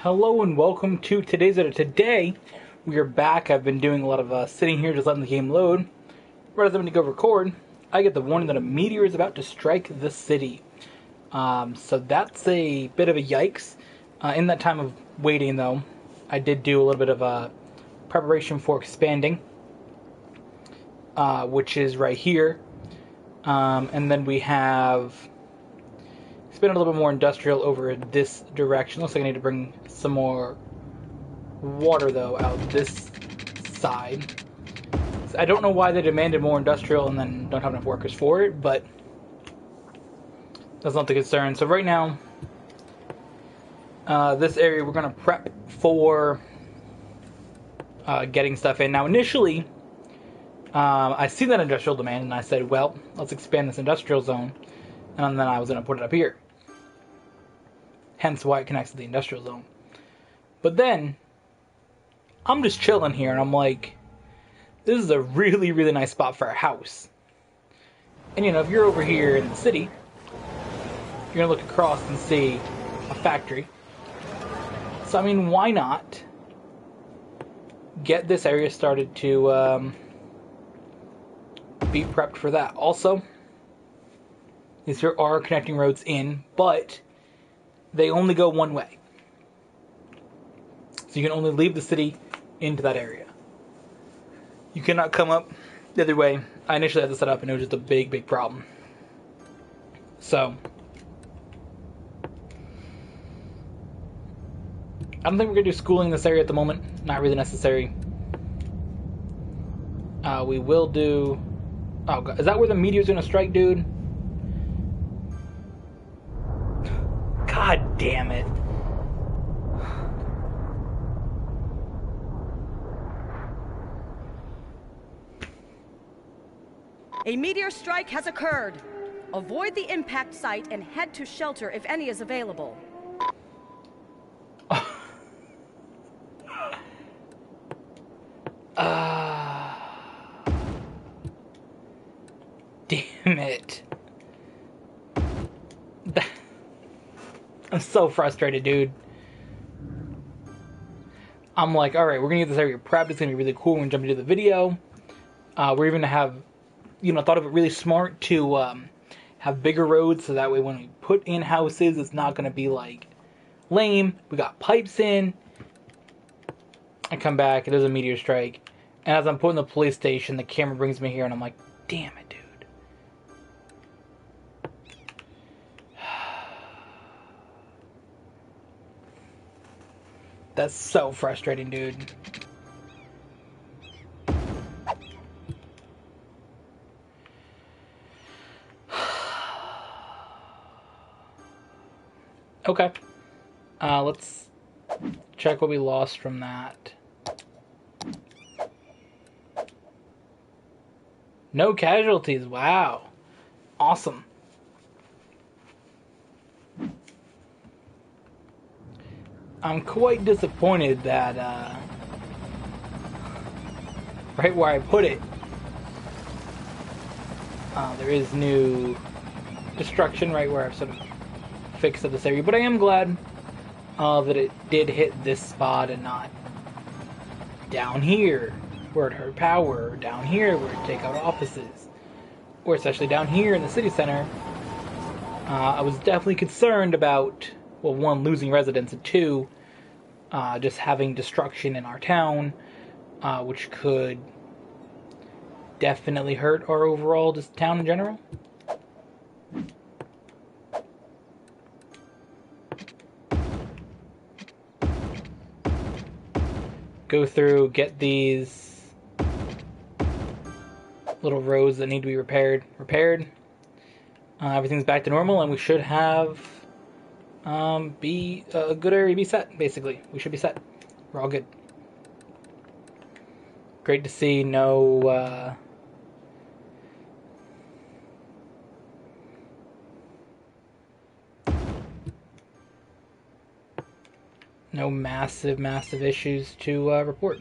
Hello and welcome to today's video. Today, we are back. I've been doing a lot of sitting here just letting the game load. Right as I'm going to go record, I get the warning that a meteor is about to strike the city. So that's a bit of a yikes. In that time of waiting, though, I did do a little bit of preparation for expanding, which is right here. And then we have expanded a little bit more industrial over this direction. Looks like I need to bring some more water, though, out this side. I don't know why they demanded more industrial and then don't have enough workers for it, but that's not the concern. So right now, this area we're going to prep for getting stuff in. Now, initially, I see that industrial demand, and I said, well, let's expand this industrial zone, and then I was going to put it up here. Hence why it connects to the industrial zone. But then, I'm just chilling here, and I'm like, this is a really, really nice spot for a house. And, you know, if you're over here in the city, you're going to look across and see a factory. So, I mean, why not get this area started to be prepped for that? Also, there are connecting roads in, but they only go one way. So you can only leave the city into that area. You cannot come up the other way. I initially had this set up and it was just a big, big problem. So, I don't think we're going to do schooling in this area at the moment. Not really necessary. We will do... Oh, God. Is that where the meteor's going to strike, dude? God damn it. A meteor strike has occurred. Avoid the impact site and head to shelter if any is available. Damn it. I'm so frustrated, dude. I'm like, alright, we're gonna get this area prepped. It's gonna be really cool when we jump into the video. We're even gonna have, thought of it really smart to have bigger roads so that way when we put in houses, it's not gonna be like lame. We got pipes in. I come back, there's a meteor strike. And as I'm putting the police station, the camera brings me here and I'm like, damn it, dude. That's so frustrating, dude. Okay. Let's check what we lost from that. No casualties. Wow. Awesome. I'm quite disappointed that, right where I put it, there is new destruction right where I've sort of fixed up this area. But I am glad that it did hit this spot and not down here where it hurt power, or down here where it take out offices, or especially down here in the city center. I was definitely concerned about, well, one, losing residents, and two, just having destruction in our town, which could definitely hurt our overall just town in general. Go through, get these little roads that need to be repaired. Everything's back to normal, and we should have be a good area be set, basically. We should be set. We're all good. Great to see no no massive issues to report.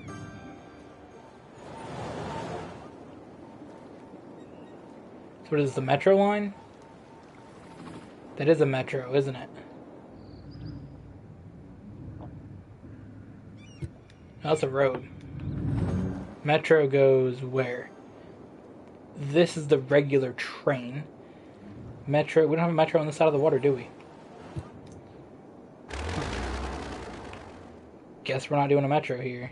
So what is the metro line? That is a metro, isn't it? That's a road. Metro goes where? This is the regular train. Metro, we don't have a metro on this side of the water, do we? Guess we're not doing a metro here.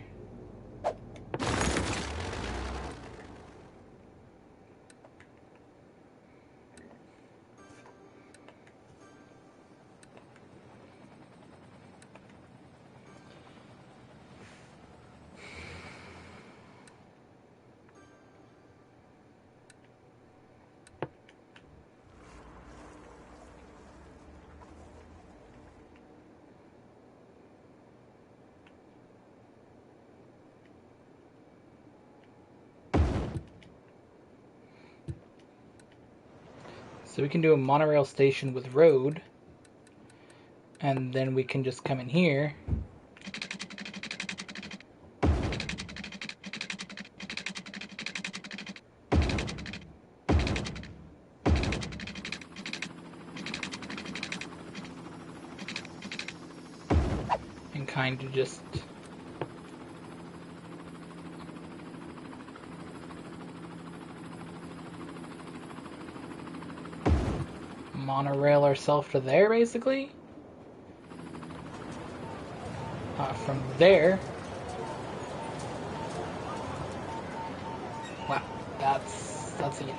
So we can do a monorail station with road, and then we can just come in here. And kind of just monorail ourselves to there, basically. From there. Wow, that's a yikes.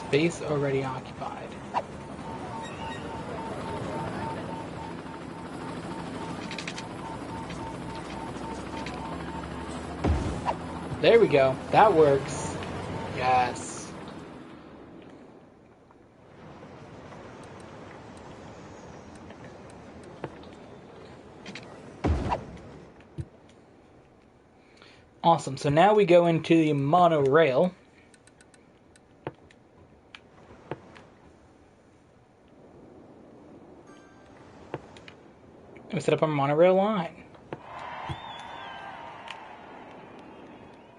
Space already occupied. There we go. That works. Yes. Awesome. So now we go into the monorail. We set up a monorail line.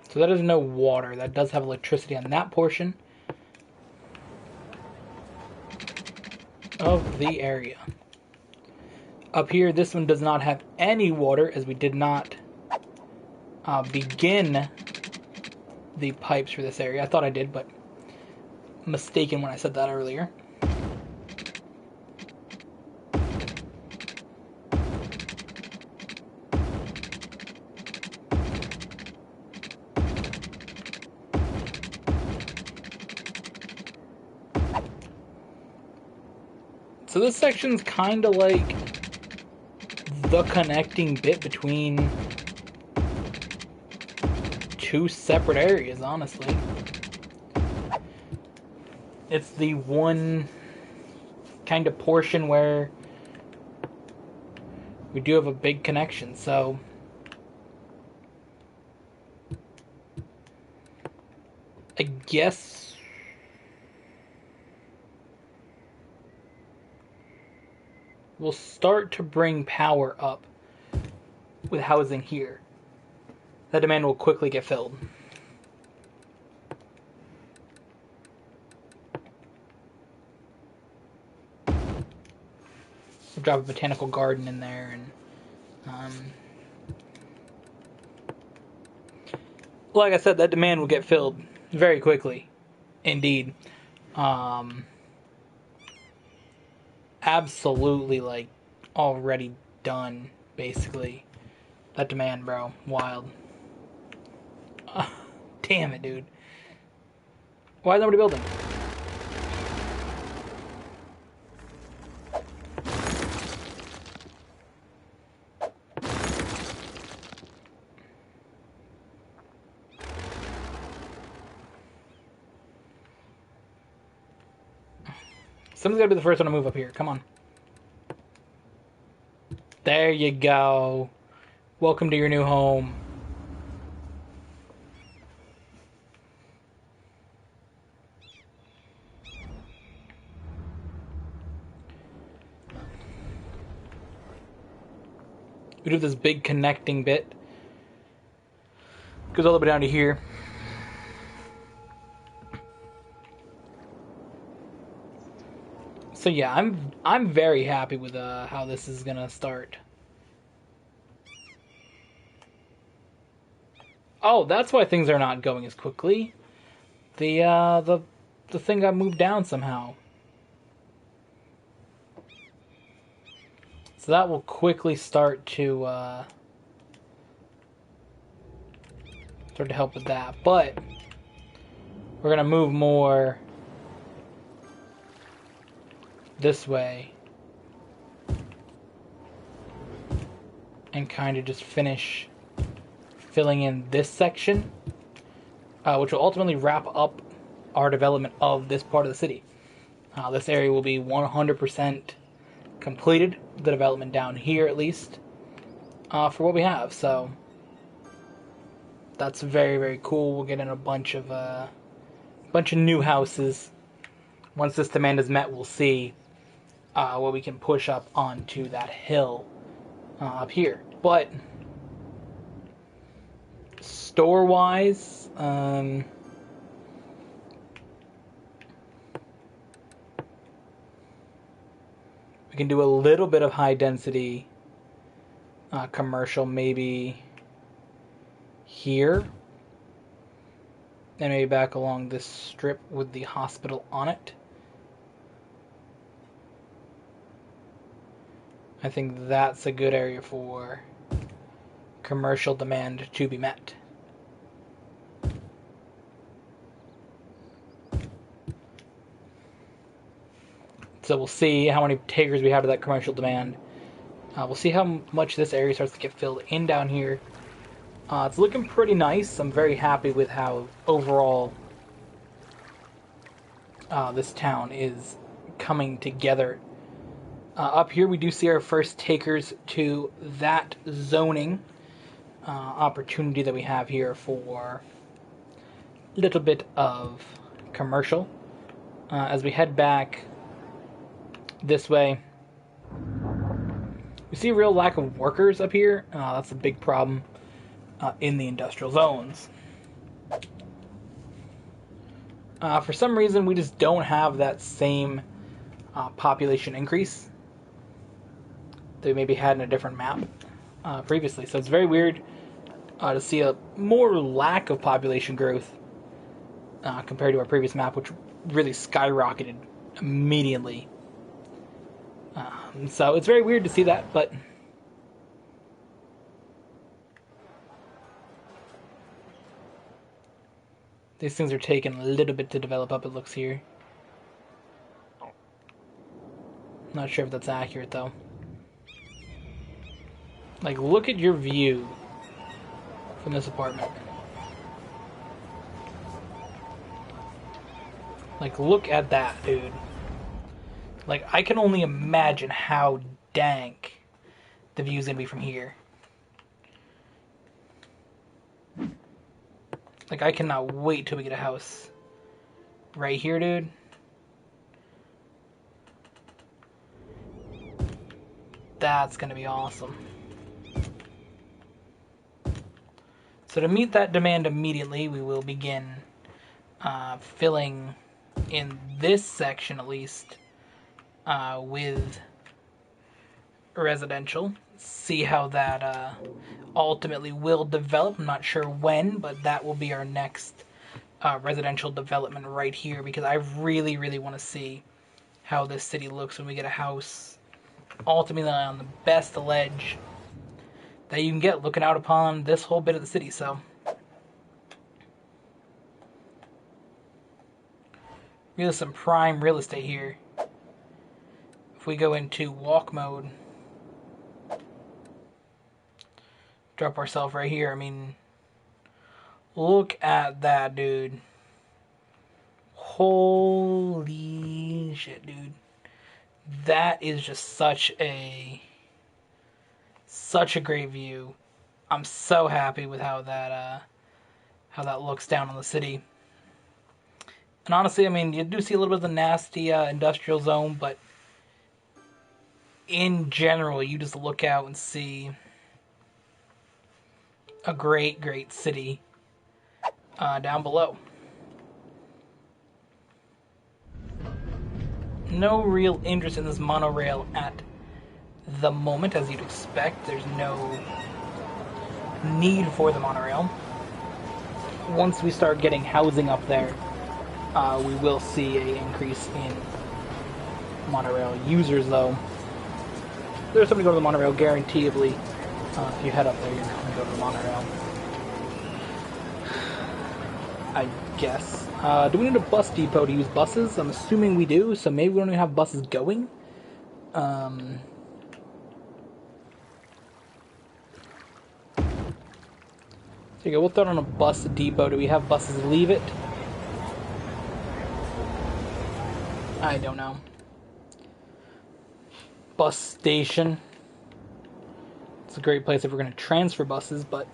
So that is no water. That does have electricity on that portion of the area. Up here, this one does not have any water, as we did not begin the pipes for this area. I thought I did, but mistaken when I said that earlier. So this section's kind of like the connecting bit between two separate areas, honestly. It's the one kind of portion where we do have a big connection, so I guess we'll start to bring power up with housing here. That demand will quickly get filled. We'll drop a botanical garden in there, and like I said, that demand will get filled very quickly, indeed. Absolutely, like, already done, basically. That demand, bro, wild. Damn it, dude. Why is nobody building? Someone's gotta be the first one to move up here. Come on. There you go. Welcome to your new home. We do this big connecting bit. Goes all the way down to here. So yeah, I'm very happy with how this is gonna start. Oh, that's why things are not going as quickly. The thing got moved down somehow. So that will quickly start to help with that. But we're gonna move more this way and kind of just finish filling in this section, which will ultimately wrap up our development of this part of the city. This area will be 100% completed, the development down here at least, for what we have. So that's very, very cool. We'll get in a bunch of new houses. Once this demand is met, we'll see what we can push up onto that hill up here. But store-wise, we can do a little bit of high-density commercial, maybe here, and maybe back along this strip with the hospital on it. I think that's a good area for commercial demand to be met. So we'll see how many takers we have to that commercial demand. We'll see how much this area starts to get filled in down here. It's looking pretty nice. I'm very happy with how overall this town is coming together. Up here we do see our first takers to that zoning opportunity that we have here for a little bit of commercial. As we head back this way, we see a real lack of workers up here. That's a big problem in the industrial zones. For some reason, we just don't have that same population increase that we maybe had in a different map previously. So it's very weird to see a more lack of population growth compared to our previous map, which really skyrocketed immediately. So it's very weird to see that, but these things are taking a little bit to develop up, it looks here. Not sure if that's accurate, though. Like, look at your view from this apartment. Like, look at that, dude. Like, I can only imagine how dank the view's gonna be from here. Like, I cannot wait till we get a house right here, dude. That's gonna be awesome. So to meet that demand immediately, we will begin filling in this section at least with residential. See how that ultimately will develop. I'm not sure when, but that will be our next residential development right here, because I really, really want to see how this city looks when we get a house ultimately on the best ledge that you can get, looking out upon this whole bit of the city. So really some prime real estate here. If we go into walk mode, drop ourselves right here, I mean, look at that, dude. Holy shit, dude. That is just such a great view. I'm so happy with how that looks down on the city. And honestly, I mean, you do see a little bit of the nasty industrial zone, but in general, you just look out and see a great, great city down below. No real interest in this monorail at the moment, as you'd expect. There's no need for the monorail. Once we start getting housing up there, we will see an increase in monorail users, though. There's somebody go to the monorail, guaranteedly. If you head up there, you're going to go to the monorail. I guess. Do we need a bus depot to use buses? I'm assuming we do, so maybe we don't even have buses going. So you go, we'll throw it on a bus depot. Do we have buses to leave it? I don't know. Bus station. It's a great place if we're going to transfer buses, but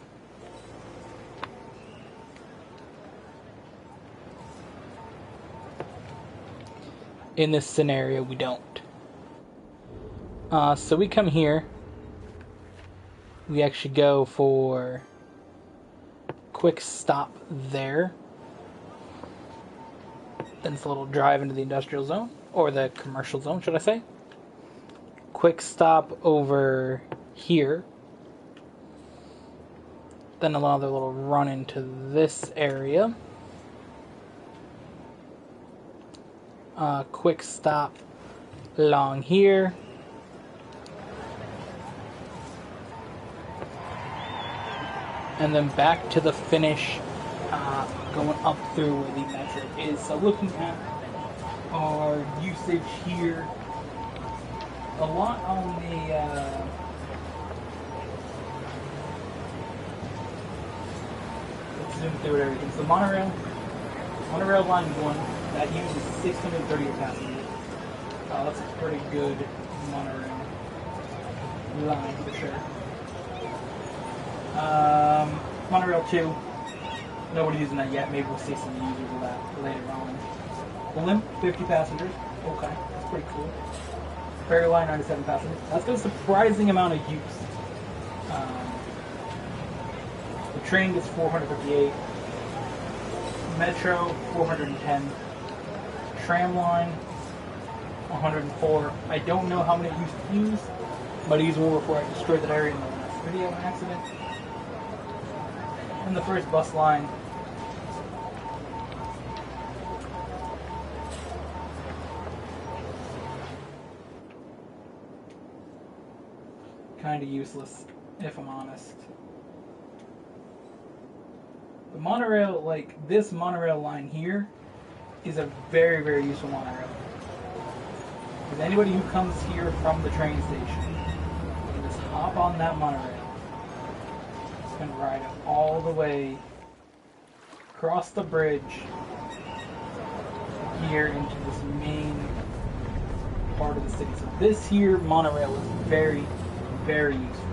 in this scenario, we don't. So we come here. We actually go for quick stop there. Then it's a little drive into the industrial zone, or the commercial zone, should I say. Quick stop over here. Then another little run into this area. Quick stop along here. And then back to the finish, going up through where the metro is. So looking at our usage here, a lot on the let's zoom through it everything. So monorail line 1, that uses 630 passengers. That's a pretty good monorail line for sure. Monorail 2, nobody using that yet. Maybe we'll see some users of that later on. Blimp, 50 passengers. Okay, that's pretty cool. Ferry line, 97 passengers. That's got a surprising amount of use. The train gets 458. Metro, 410. Tram line, 104. I don't know how many it used to use, but I used one before I destroyed that area in the last video by accident. And the first bus line, kind of useless, if I'm honest. The monorail, like this monorail line here, is a very, very useful monorail. Because anybody who comes here from the train station can just hop on that monorail and ride it all the way across the bridge here into this main part of the city. So this here monorail is very, very useful.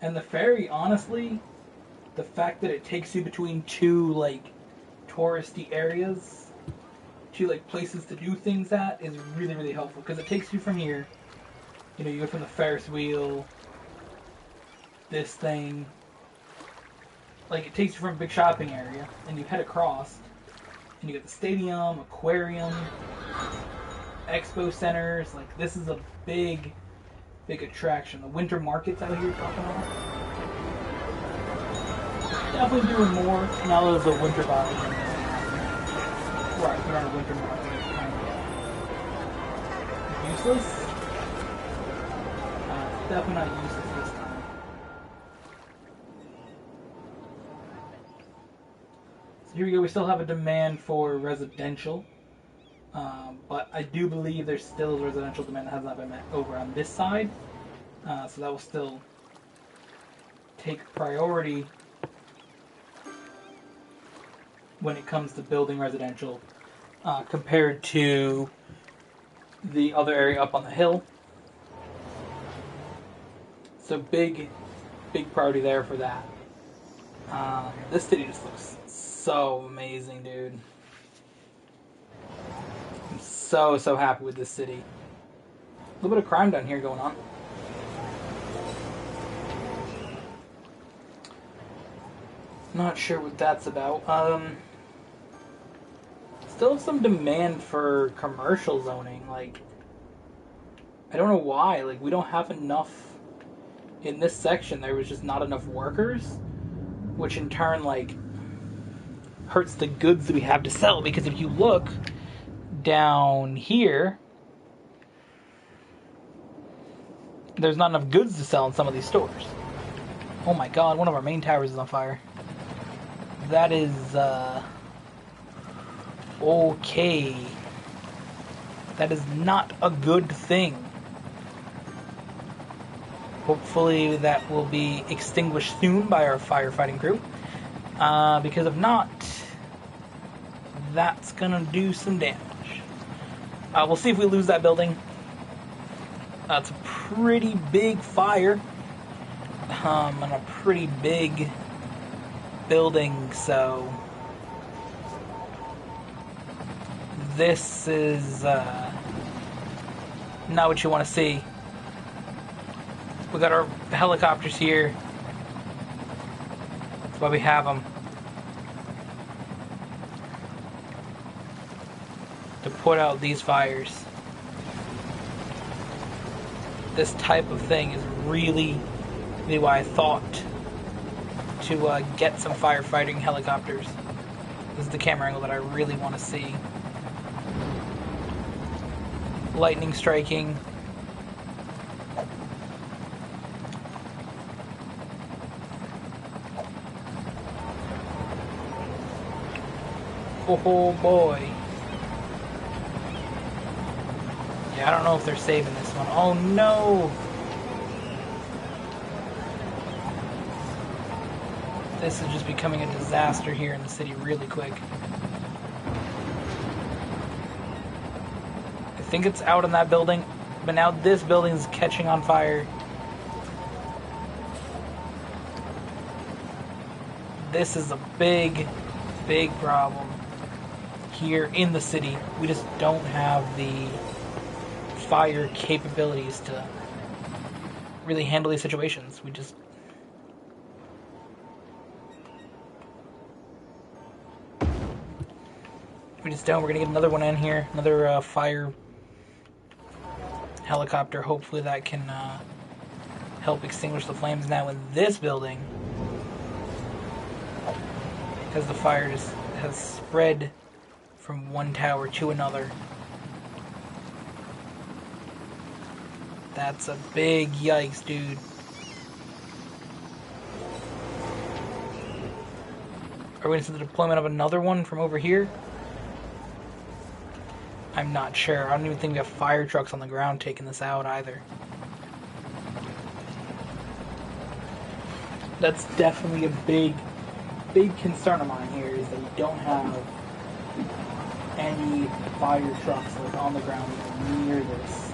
And the ferry, honestly, the fact that it takes you between two, like, touristy areas, two, like, places to do things at, is really, really helpful. Because it takes you from here, you know, you go from the Ferris wheel, this thing, like, it takes you from a big shopping area, and you head across, and you get the stadium, aquarium, expo centers. Like, this is a big attraction. The winter markets out here popping off. Definitely doing more now that there's a winter vibe. Right, we're on a winter market. Kind of useless. Definitely not useless this time. So here we go. We still have a demand for residential. But I do believe there's still a residential demand that has not been met over on this side. So that will still take priority when it comes to building residential compared to the other area up on the hill. So big priority there for that. This city just looks so amazing, dude. I'm so happy with this city. A little bit of crime down here going on. Not sure what that's about. Still have some demand for commercial zoning. Like, I don't know why. Like, we don't have enough in this section. There was just not enough workers, which in turn, like, hurts the goods that we have to sell. Because if you look down here, there's not enough goods to sell in some of these stores. Oh my god, one of our main towers is on fire. That is, okay. That is not a good thing. Hopefully that will be extinguished soon by our firefighting crew. Because if not, that's gonna do some damage. We'll see if we lose that building. It's a pretty big fire. And a pretty big building, so this is not what you want to see. We got our helicopters here. That's why we have them. To put out these fires. This type of thing is really why I thought to get some firefighting helicopters. This is the camera angle that I really want to see. Lightning striking. Oh boy. Yeah, I don't know if they're saving this one. Oh no! This is just becoming a disaster here in the city really quick. I think it's out in that building, but now this building is catching on fire. This is a big problem here in the city. We just don't have the fire capabilities to really handle these situations. We just don't. We're gonna get another one in here, another fire helicopter. Hopefully that can help extinguish the flames now in this building, because the fire just has spread from one tower to another. That's a big yikes, dude. Are we going to see the deployment of another one from over here? I'm not sure. I don't even think we have fire trucks on the ground taking this out either. That's definitely a big concern of mine here, is that we don't have any fire trucks like on the ground near this.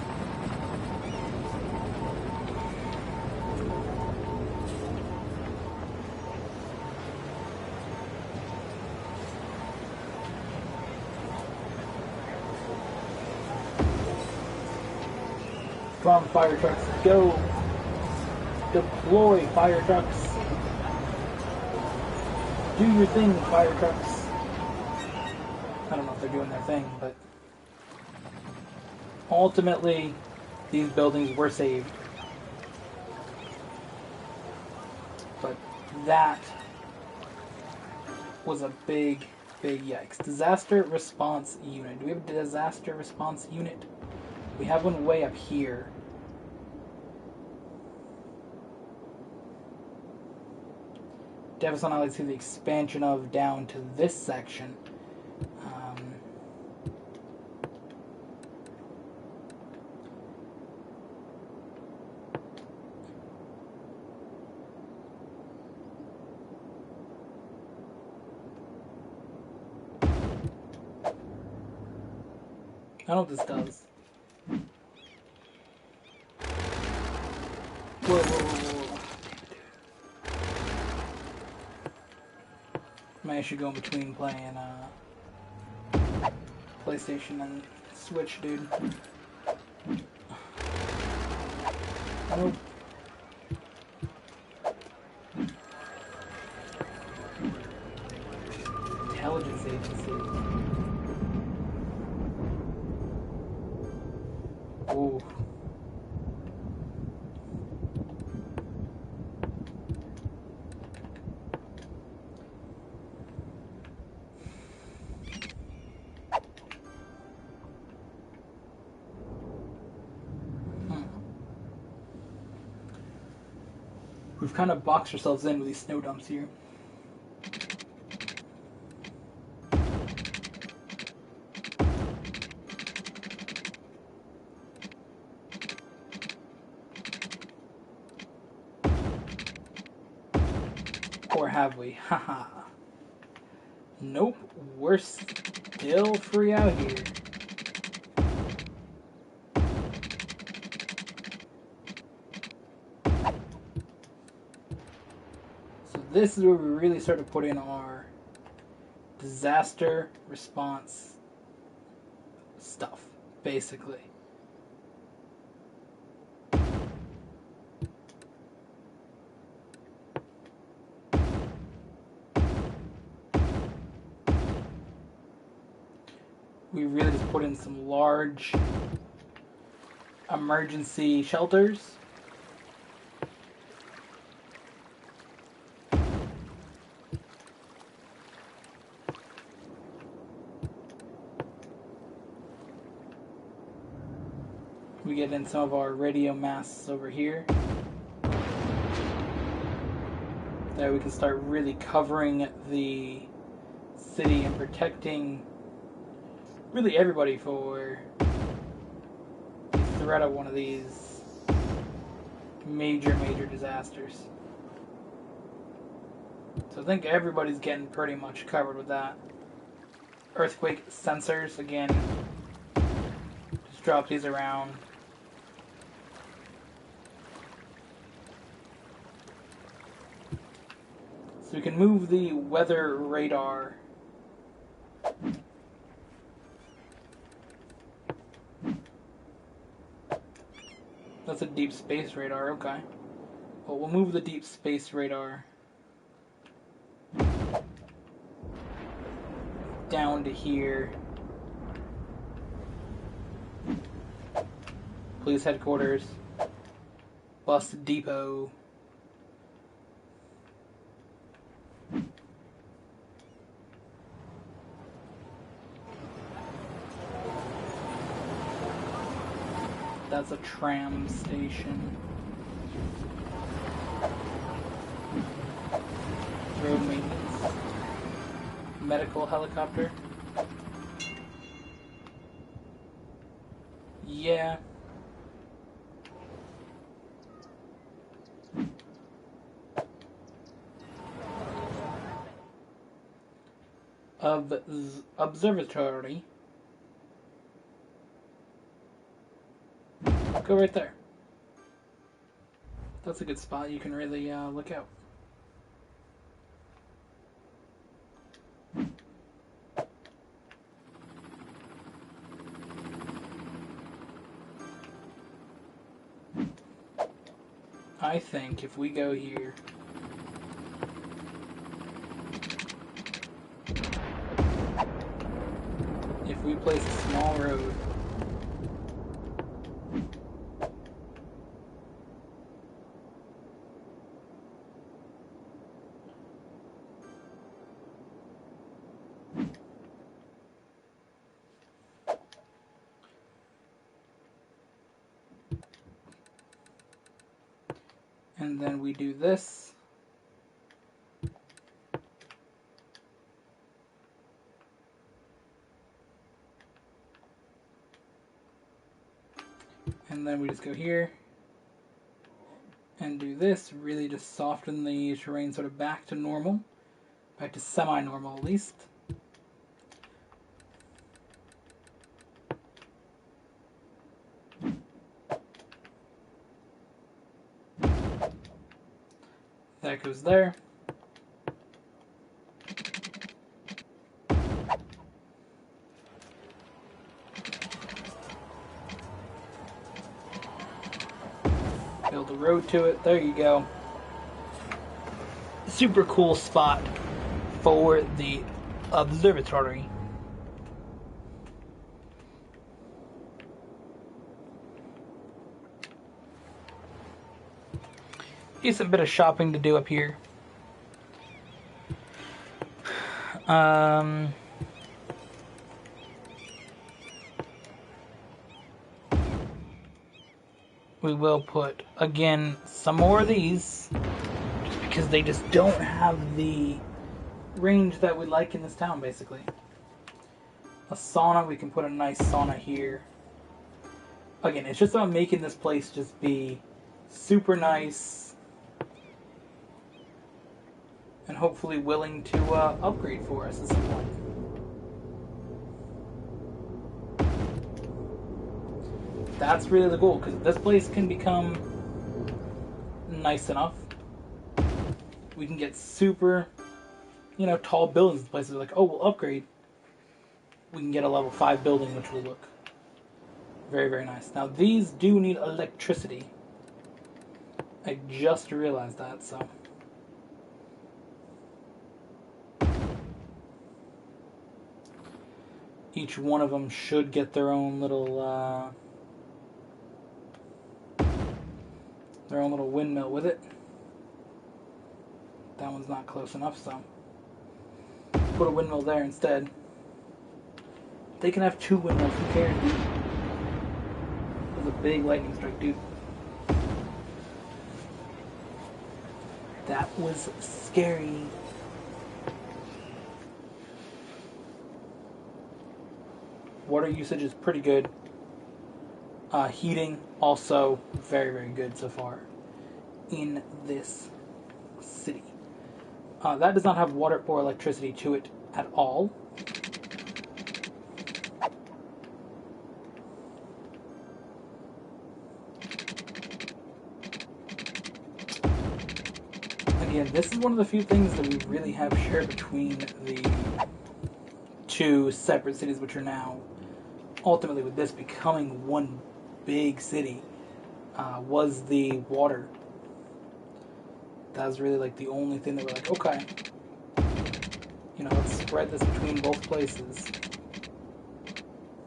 Come on, fire trucks, go! Deploy, fire trucks! Do your thing, fire trucks! I don't know if they're doing their thing, but ultimately, these buildings were saved. But that was a big yikes. Disaster response unit. Do we have a disaster response unit? We have one way up here. Deviious on I'd see the expansion of down to this section. I don't know what this does. Whoa. Maybe I should go in between playing PlayStation and switch, dude. Nope. Intelligence agency. Ooh. We've kind of boxed ourselves in with these snow dumps here. Or have we? Haha. Nope, we're still free out here. So this is where we really start to put in our disaster response stuff, basically. We really just put in some large emergency shelters. We get in some of our radio masts over here. That we can start really covering the city and protecting really everybody for the threat of one of these major disasters. So I think everybody's getting pretty much covered with that. Earthquake sensors, again, just drop these around. So we can move the weather radar That's a deep space radar, okay. Well, we'll move the deep space radar down to here. Police headquarters, bus depot. That's a tram station. Road maintenance. Medical helicopter. Yeah. Observatory. Go right there. That's a good spot. You can really look out. I think if we go here, if we place a small road and then we do this, and then we just go here and do this, really just soften the terrain sort of back to normal, back to semi-normal at least. That goes there. road to it. There you go. Super cool spot for the observatory. Decent bit of shopping to do up here. We will put, again, some more of these, just because they just don't have the range that we like in this town, basically. A sauna, we can put a nice sauna here. Again, it's just about making this place just be super nice, and hopefully willing to upgrade for us at some point. That's really the goal, because if this place can become nice enough, we can get super, tall buildings. Places are like, oh, we'll upgrade. We can get a level 5 building, which will look very, very nice. Now, these do need electricity. I just realized that, so. Each one of them should get their own little, windmill with it. That one's not close enough, so put a windmill there instead. They can have 2 windmills, who cares, dude? That was a big lightning strike, dude. That was scary. Water usage is pretty good. Heating, also very, very good so far in this city. That does not have water or electricity to it at all. Again, this is one of the few things that we really have shared between the 2 separate cities, which are now ultimately, with this becoming one big city, was the water. That was really like the only thing that we're like, okay, let's spread this between both places.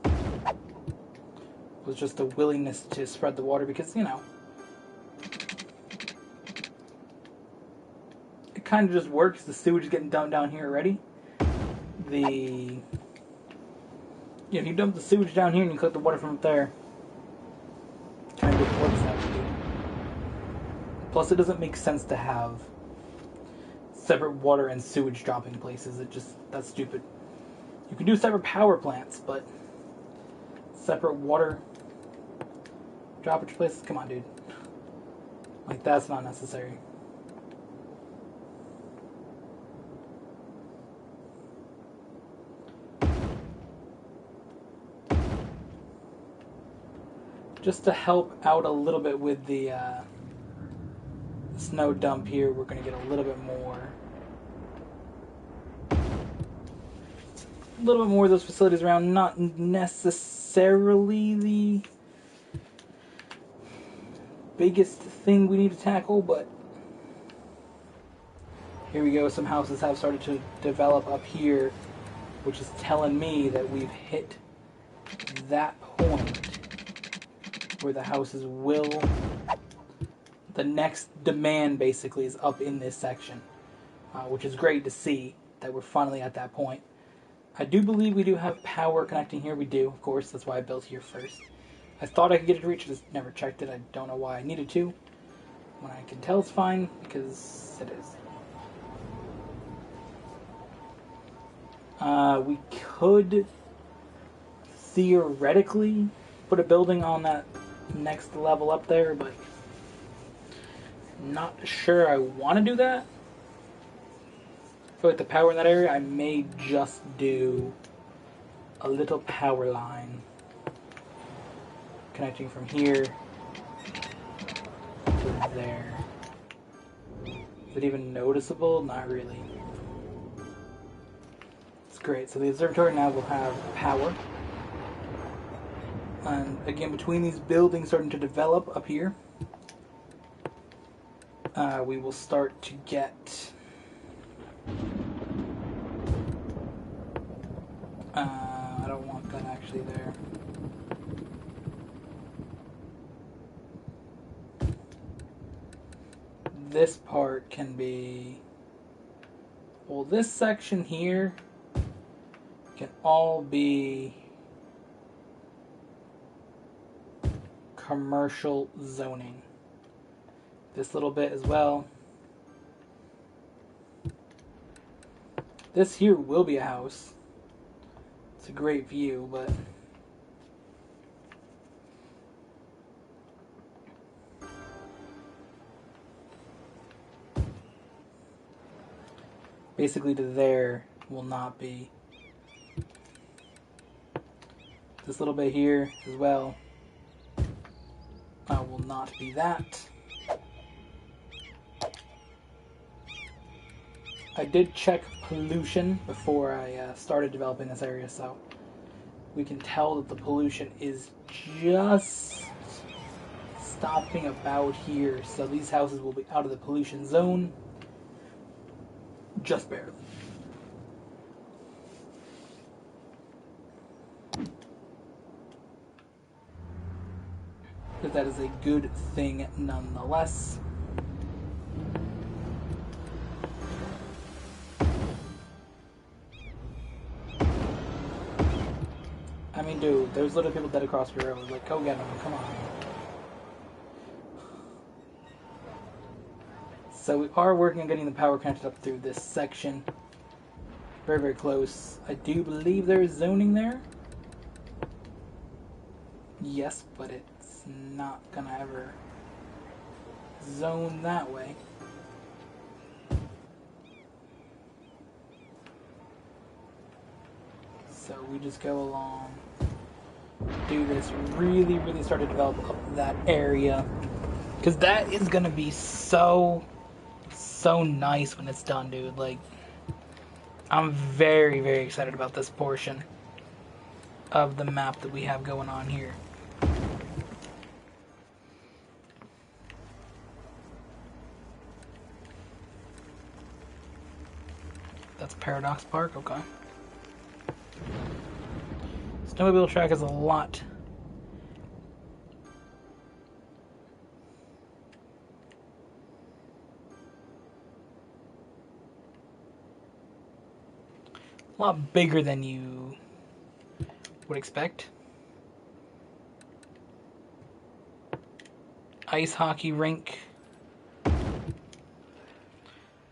It was just a willingness to spread the water because, it kind of just works. The sewage is getting dumped down here already. If you dump the sewage down here and you collect the water from up there, kind of works that way. Plus, it doesn't make sense to have separate water and sewage dropping places. That's stupid. You can do separate power plants, but separate water droppage places? Come on, dude. Like, that's not necessary. Just to help out a little bit with the snow dump here, we're going to get a little bit more of those facilities around. Not necessarily the biggest thing we need to tackle, but here we go. Some houses have started to develop up here, which is telling me that we've hit that point where the houses will... The next demand basically is up in this section, which is great to see that we're finally at that point. I do believe we do have power connecting here. We do, of course. That's why I built here first. I thought I could get it to reach, just never checked it. I don't know why I needed to. When I can tell it's fine, because it is. We could theoretically put a building on that next level up there, but not sure I want to do that. For the power in that area, I may just do a little power line connecting from here to there. Is it even noticeable? Not really. It's great. So the observatory now will have power. And again, between these buildings starting to develop up here, we will start to get I don't want that actually there. This part can be, well, this section here can all be commercial zoning. This little bit as well. This here will be a house. It's a great view, but basically to there will not be. This little bit here as well will not be that. I did check pollution before I started developing this area, so we can tell that the pollution is just stopping about here. So these houses will be out of the pollution zone, just barely. But that is a good thing nonetheless. I mean, dude, there's little people dead across the road. Like, go get them, come on. So we are working on getting the power connected up through this section. Very, very close. I do believe there's zoning there. Yes, but it's not gonna ever zone that way. So we just go along, do this, really, really start to develop up that area. Because that is gonna be so nice when it's done, dude. Like, I'm very, very excited about this portion of the map that we have going on here. That's Paradox Park, okay. Snowmobile track is a lot bigger than you would expect. Ice hockey rink.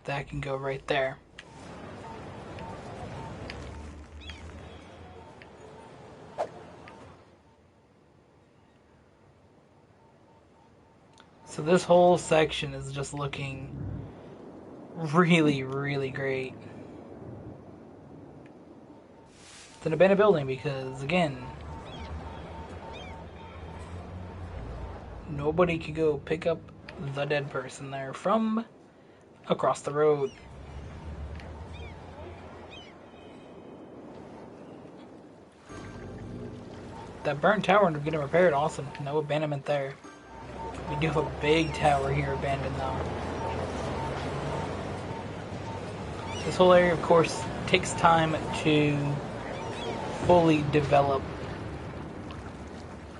That can go right there. So this whole section is just looking really, really great. It's an abandoned building because, again, nobody could go pick up the dead person there from across the road. That burnt tower is getting repaired, awesome. No abandonment there. We do have a big tower here abandoned though. This whole area, of course, takes time to fully develop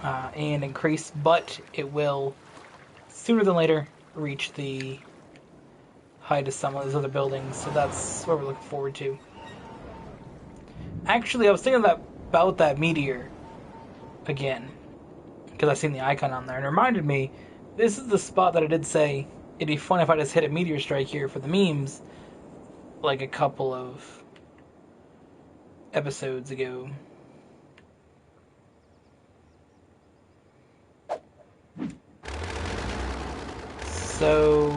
and increase, but it will sooner than later reach the height of some of those other buildings, so that's what we're looking forward to. Actually, I was thinking about that meteor again, because I seen the icon on there, and it reminded me, this is the spot that I did say it'd be fun if I just hit a meteor strike here for the memes, like a couple of episodes ago. So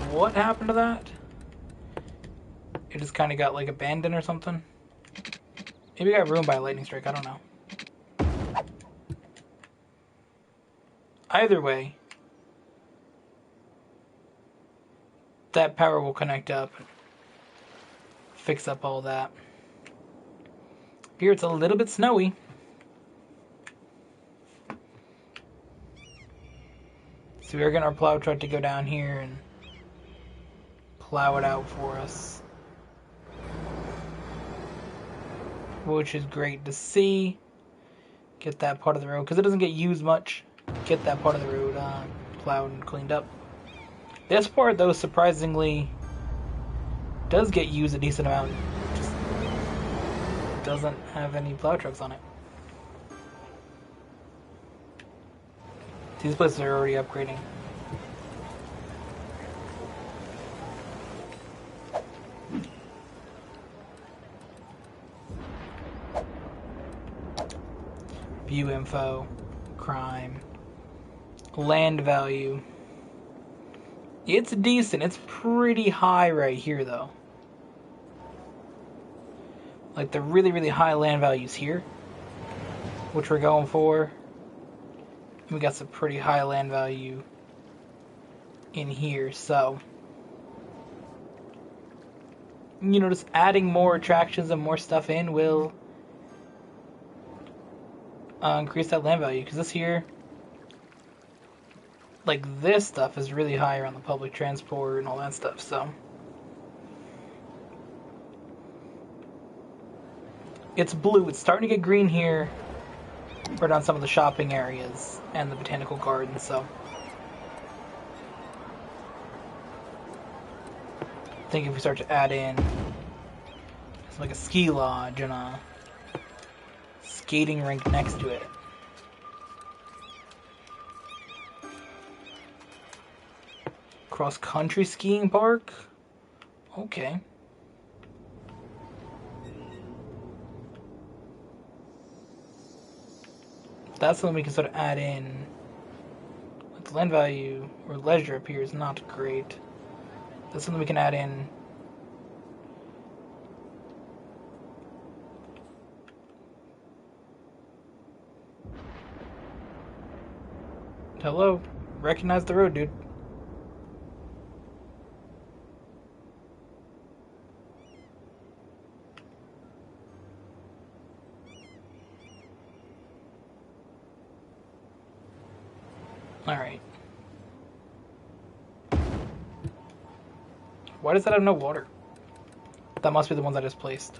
what happened to that? It just kind of got like abandoned or something. Maybe it got ruined by a lightning strike, I don't know. Either way, that power will connect up, fix up all that. Here it's a little bit snowy. So we're getting our plow truck to go down here and plow it out for us. Which is great to see. Get that part of the road, because it doesn't get used much. Get that part of the road plowed and cleaned up. This part, though, surprisingly does get used a decent amount. Just doesn't have any plow trucks on it. These places are already upgrading. View info, crime, land value. It's decent. It's pretty high right here, though. Like the really, really high land values here, which we're going for. We got some pretty high land value in here, so you know, just adding more attractions and more stuff in will increase that land value, because this here, like this stuff is really high around the public transport and all that stuff, so it's blue. It's starting to get green here right on some of the shopping areas and the botanical gardens, so I think if we start to add in like a ski lodge and a skating rink next to it. Cross-country skiing park? Okay. That's something we can sort of add in. But the land value or leisure up here is not great. That's something we can add in. Hello? Recognize the road, dude. Alright. Why does that have no water? That must be the ones I just placed.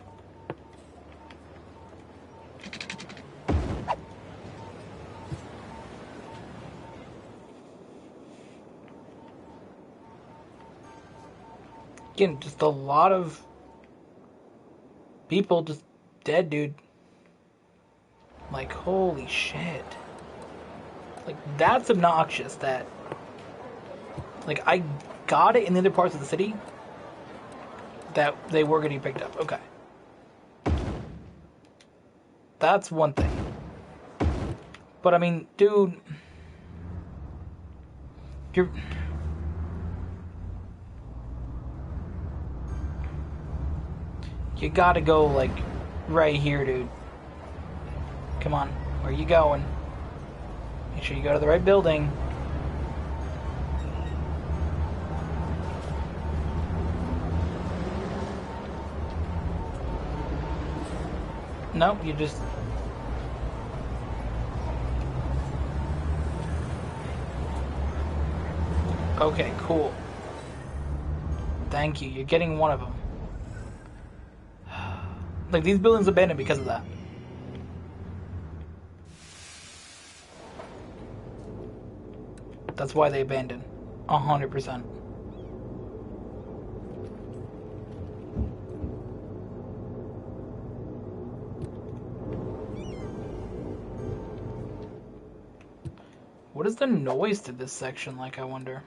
Again, just a lot of people just dead, dude. Like, holy shit. Like, that's obnoxious that... Like, I got it in the other parts of the city that they were getting picked up. Okay. That's one thing. But, I mean, dude... You're... You gotta go, like, right here, dude. Come on. Where are you going? Make sure you go to the right building. No, you just... Okay, cool. Thank you. You're getting one of them. Like, these buildings abandoned because of that. That's why they abandoned. 100%. What is the noise to this section like, I wonder?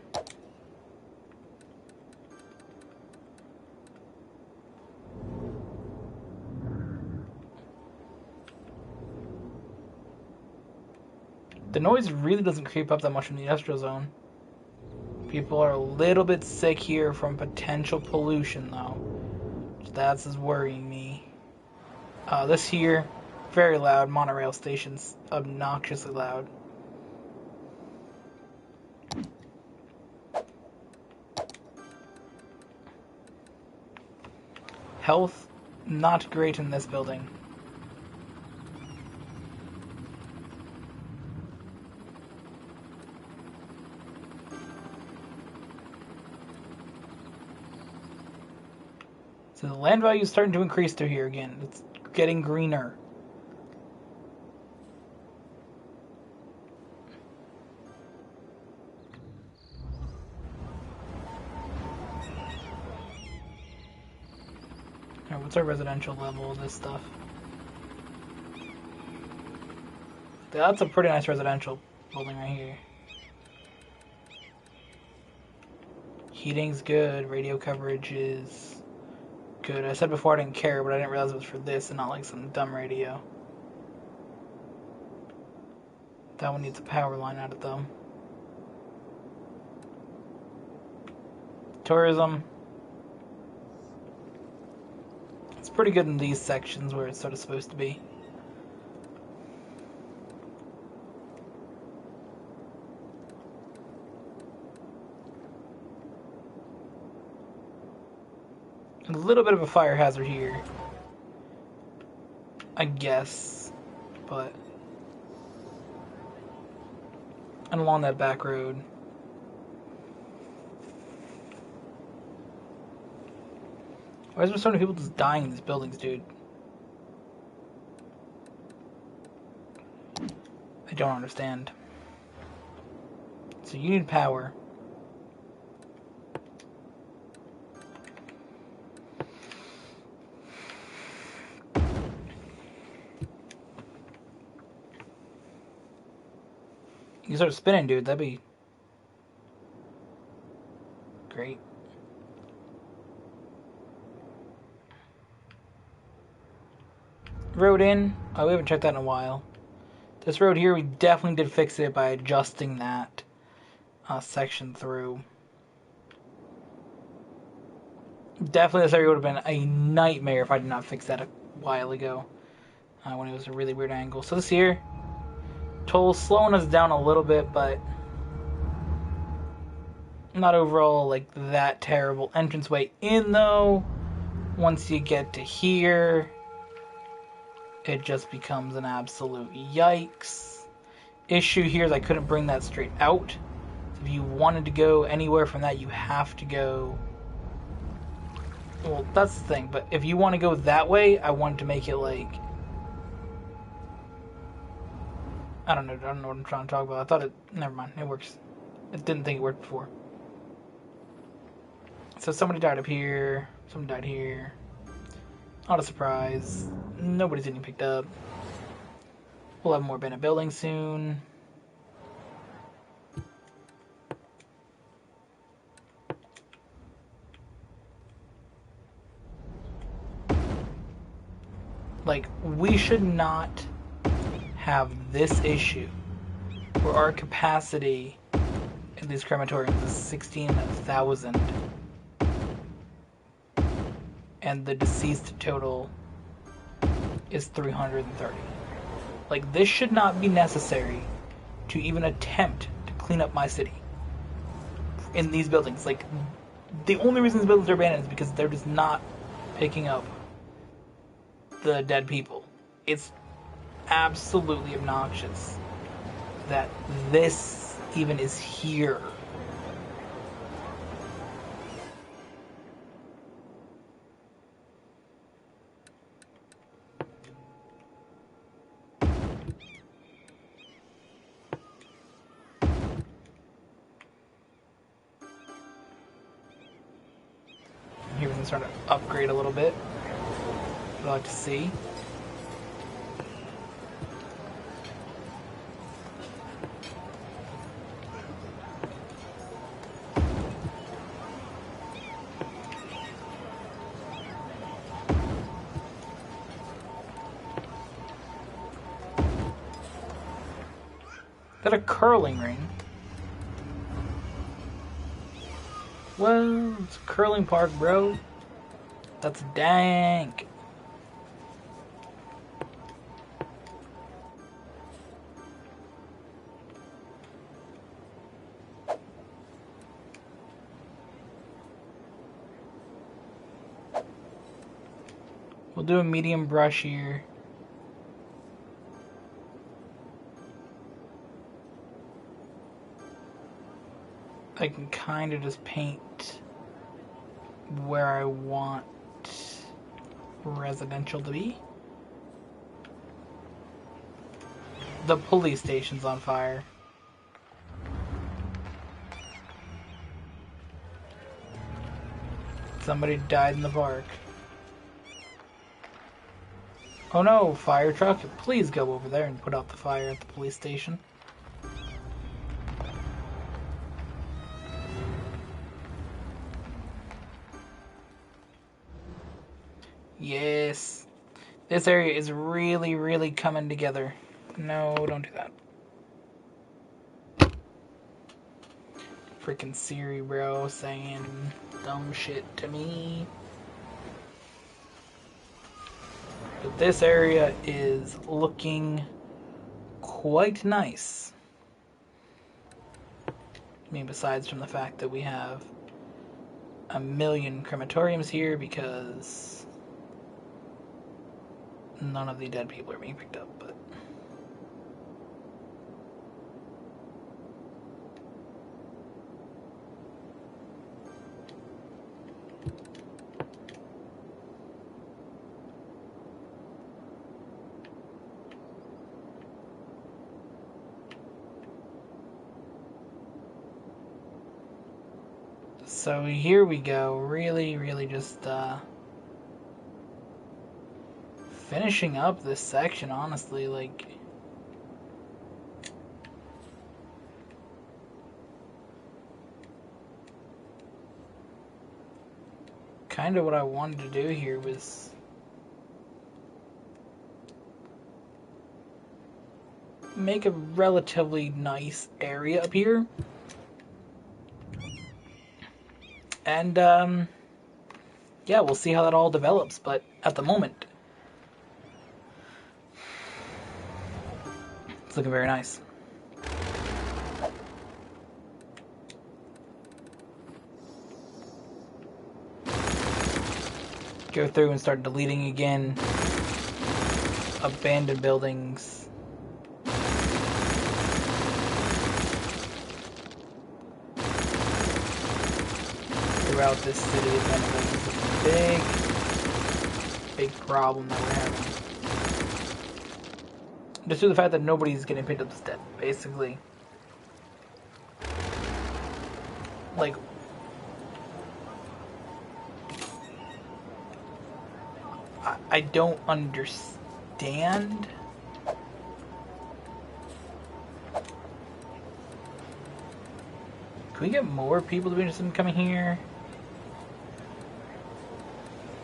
The noise really doesn't creep up that much in the industrial zone. People are a little bit sick here from potential pollution, though. That's is worrying me. This here, very loud. Monorail station's obnoxiously loud. Health, not great in this building. So the land value is starting to increase through here again. It's getting greener. Alright, what's our residential level of this stuff? That's a pretty nice residential building right here. Heating's good, radio coverage is good. I said before I didn't care, but I didn't realize it was for this and not like some dumb radio. That one needs a power line out of them. Tourism. It's pretty good in these sections where it's sort of supposed to be. A little bit of a fire hazard here, I guess, but and along that back road. Why is there so many people just dying in these buildings, dude? I don't understand. So you need power. You start spinning, dude. That'd be great. Road in. Oh, we haven't checked that in a while. This road here, we definitely did fix it by adjusting that section through. Definitely this area would have been a nightmare if I did not fix that a while ago. When it was a really weird angle. So this here, toll slowing us down a little bit, but not overall like that terrible. Entranceway in though, once you get to here, it just becomes an absolute yikes. Issue here is I couldn't bring that straight out. So if you wanted to go anywhere from that, you have to go. Well, that's the thing, but if you want to go that way, I wanted to make it like, I don't know what I'm trying to talk about. I thought it, never mind, it works. I didn't think it worked before. So somebody died up here, somebody died here. Not a surprise. Nobody's getting picked up. We'll have more abandoned buildings soon. Like, we should not have this issue where our capacity in these crematoriums is 16,000 and the deceased total is 330. Like, this should not be necessary to even attempt to clean up my city in these buildings. Like, the only reason these buildings are abandoned is because they're just not picking up the dead people. It's absolutely obnoxious that this even is here. Here we can start to upgrade a little bit. I'd like to see. Is that a curling ring? Well, it's a curling park, bro. That's dank. We'll do a medium brush here. I can kind of just paint where I want residential to be. The police station's on fire. Somebody died in the park. Oh no, fire truck, please go over there and put out the fire at the police station. Yes. This area is really, really coming together. No, don't do that. Freaking Siri, bro, saying dumb shit to me. But this area is looking quite nice. I mean, besides from the fact that we have a million crematoriums here because none of the dead people are being picked up, but so here we go, really just finishing up this section, honestly, like kind of what I wanted to do here was make a relatively nice area up here. And yeah, we'll see how that all develops, but at the moment it's looking very nice. Go through and start deleting again abandoned buildings. Throughout this city, abandoned buildings is a big problem that we're having. Just through the fact that nobody's getting picked up as dead, basically. Like, I don't understand. Can we get more people to be interested in coming here?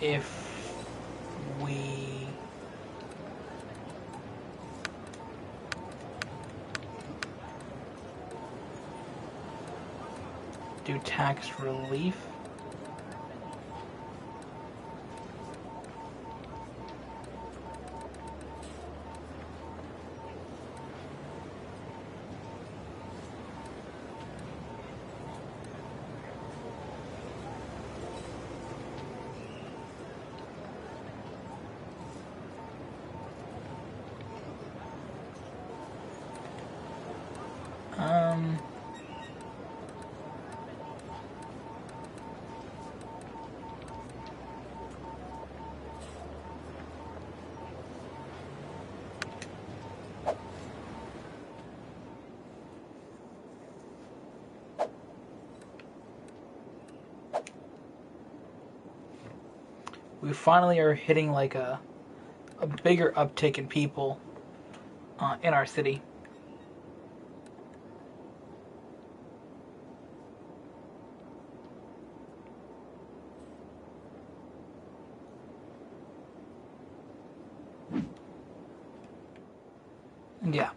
If we do tax relief. We finally are hitting like a bigger uptick in people in our city. Yeah.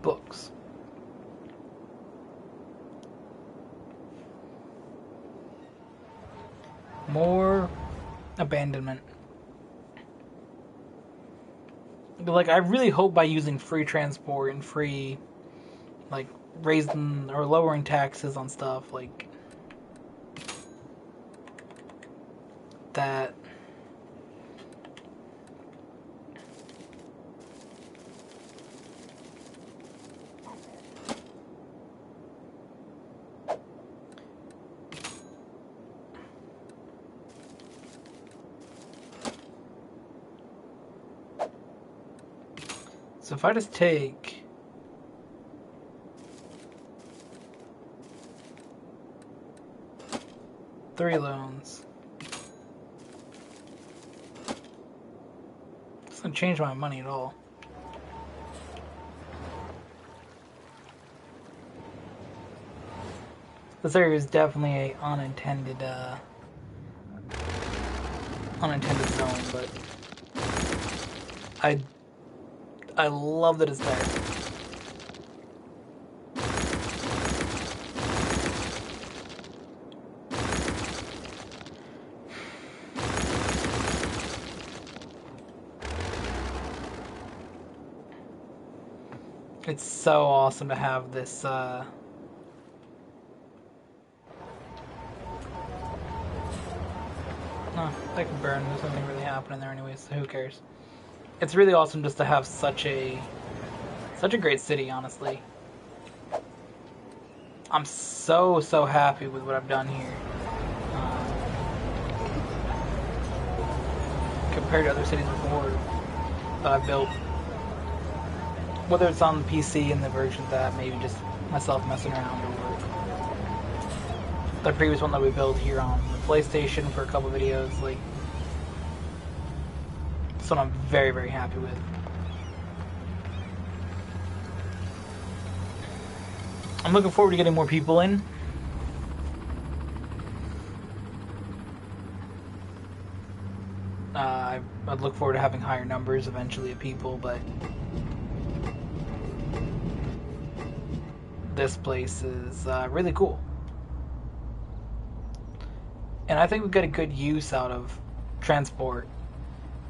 Books. More abandonment. But, like, I really hope by using free transport and free, like, raising or lowering taxes on stuff, like, that. So if I just take three loans, it doesn't change my money at all. This area is definitely a unintended zone, but I love that it's there. It's so awesome to have this oh, that can burn. There's nothing really happening there anyways, so who cares? It's really awesome just to have such a great city, honestly. I'm so happy with what I've done here. Compared to other cities before that I've built. Whether it's on the PC and the version that maybe just myself messing around, or the previous one that we built here on the PlayStation for a couple videos, like, this one I'm very happy with. I'm looking forward to getting more people in. I'd look forward to having higher numbers eventually of people, but this place is really cool. And I think we've got a good use out of transport.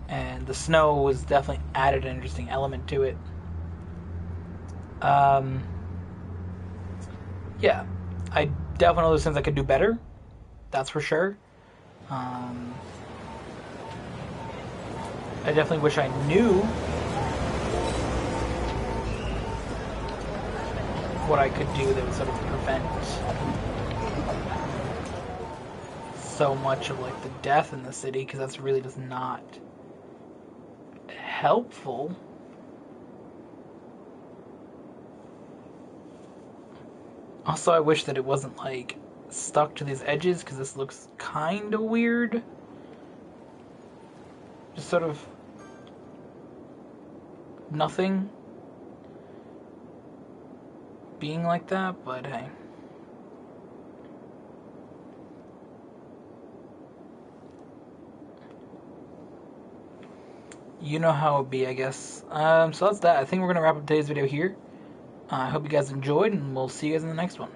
And the snow was definitely added an interesting element to it. Yeah, I definitely know there's things I could do better. That's for sure. I definitely wish I knew what I could do that would sort of prevent so much of, like, the death in the city, because that's really just not helpful. Also, I wish that it wasn't, like, stuck to these edges, because this looks kind of weird. Just sort of nothing being like that, but hey. You know how it be, I guess. So that's that. I think we're going to wrap up today's video here. I hope you guys enjoyed, and we'll see you guys in the next one.